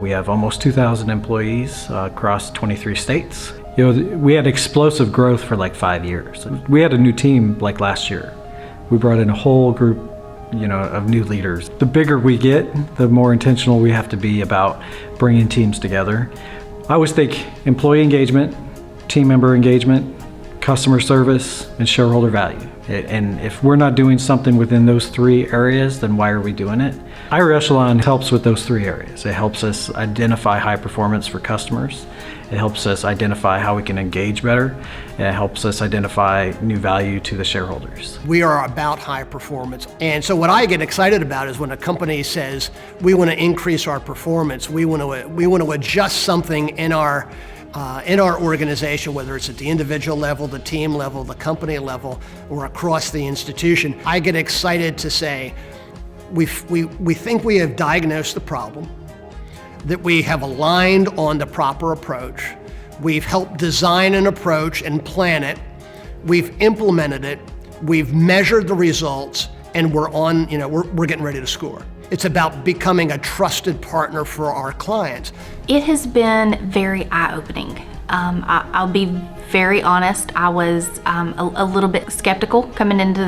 We have almost 2,000 employees across 23 states. You know, we had explosive growth for like 5 years. We had a new team like last year. We brought in a whole group, you know, of new leaders. The bigger we get, the more intentional we have to be about bringing teams together. I always think employee engagement, team member engagement, customer service, and shareholder value. And if we're not doing something within those 3 areas, then why are we doing it? HigherEchelon helps with those 3 areas. It helps us identify high performance for customers. It helps us identify how we can engage better. And it helps us identify new value to the shareholders. We are about high performance. And so what I get excited about is when a company says, we want to increase our performance, we want to adjust something in our organization, whether it's at the individual level, the team level, the company level, or across the institution. I get excited to say, we think we have diagnosed the problem, that we have aligned on the proper approach, we've helped design an approach and plan it, we've implemented it, we've measured the results, and we're getting ready to score. It's about becoming a trusted partner for our clients. It has been very eye-opening. I'll be very honest, I was a little bit skeptical coming into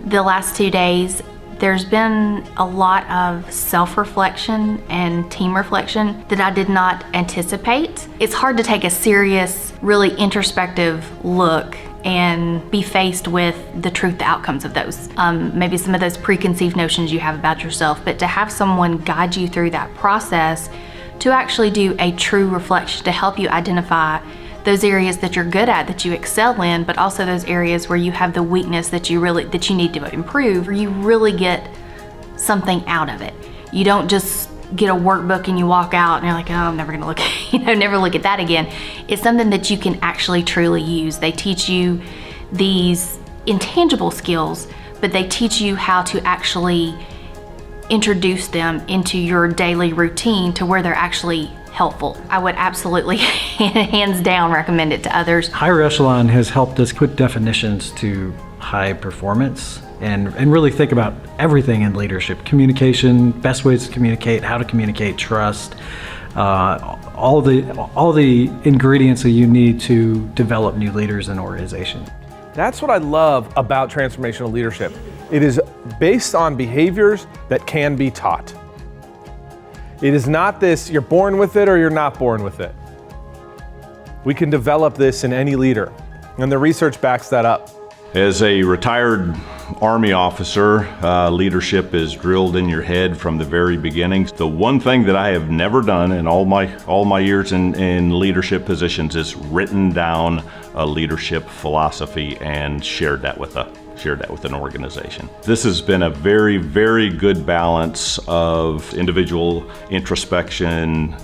the last 2 days. There's been a lot of self-reflection and team reflection that I did not anticipate. It's hard to take a serious, really introspective look and be faced with the truth, the outcomes of those. Maybe some of those preconceived notions you have about yourself, but to have someone guide you through that process to actually do a true reflection to help you identify those areas that you're good at, that you excel in, but also those areas where you have the weakness that you need to improve, or you really get something out of it. You don't just get a workbook and you walk out and you're like, oh, I'm never gonna look, never look at that again. It's something that you can actually truly use. They teach you these intangible skills, but they teach you how to actually introduce them into your daily routine to where they're actually helpful. I would absolutely, hands down, recommend it to others. HigherEchelon has helped us put definitions to high performance and really think about everything in leadership. Communication, best ways to communicate, how to communicate, trust, all the ingredients that you need to develop new leaders in an organization. That's what I love about transformational leadership. It is based on behaviors that can be taught. It is not this, you're born with it or you're not born with it. We can develop this in any leader, and the research backs that up. As a retired Army officer, leadership is drilled in your head from the very beginning. The one thing that I have never done in all my years in leadership positions is written down a leadership philosophy and shared that with an organization. This has been a very, very good balance of individual introspection,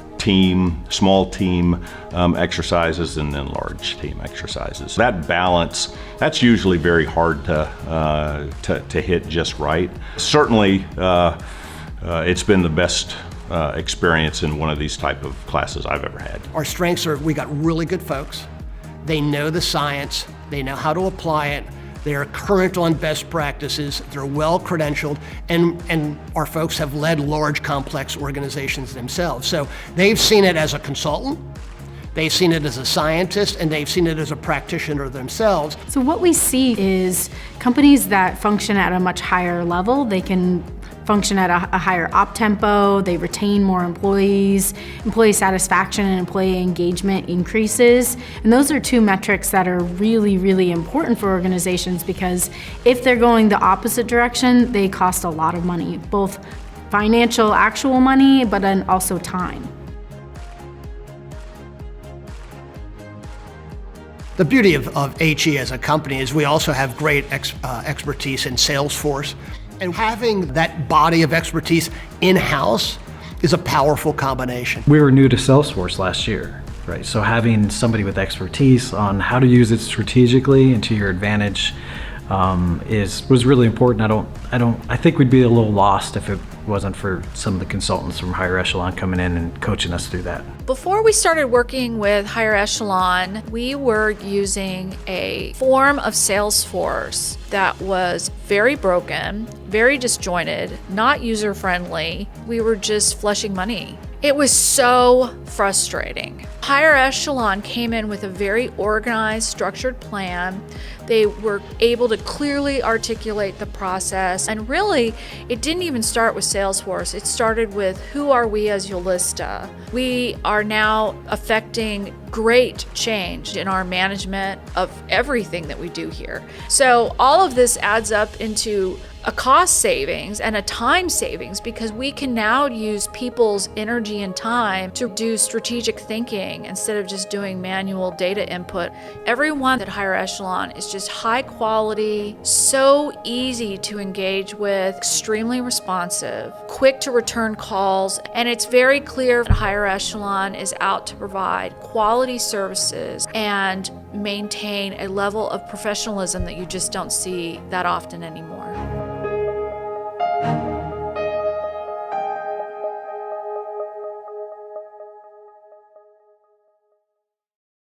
small team exercises, and then large team exercises. That balance, that's usually very hard to hit just right. Certainly, it's been the best experience in one of these type of classes I've ever had. Our strengths are, we got really good folks. They know the science, they know how to apply it, they are current on best practices, they're well credentialed, and our folks have led large complex organizations themselves. So they've seen it as a consultant, they've seen it as a scientist, and they've seen it as a practitioner themselves. So what we see is companies that function at a much higher level, they can function at a higher op tempo, they retain more employees, employee satisfaction and employee engagement increases. And those are 2 metrics that are really, really important for organizations, because if they're going the opposite direction, they cost a lot of money, both financial, actual money, but then also time. The beauty of HE as a company is we also have great expertise in Salesforce. And having that body of expertise in-house is a powerful combination. We were new to Salesforce last year, right? So having somebody with expertise on how to use it strategically and to your advantage was really important. I think we'd be a little lost if it wasn't for some of the consultants from HigherEchelon coming in and coaching us through that. Before we started working with HigherEchelon, we were using a form of Salesforce that was very broken, very disjointed, not user-friendly. We were just flushing money It was so frustrating. Higher Echelon came in with a very organized, structured plan. They were able to clearly articulate the process. And really, it didn't even start with Salesforce. It started with, who are we as Yulista? We are now affecting great change in our management of everything that we do here. So all of this adds up into a cost savings and a time savings, because we can now use people's energy and time to do strategic thinking instead of just doing manual data input. Everyone at Higher Echelon is just high quality, so easy to engage with, extremely responsive, quick to return calls, and it's very clear that Higher Echelon is out to provide quality services and maintain a level of professionalism that you just don't see that often anymore.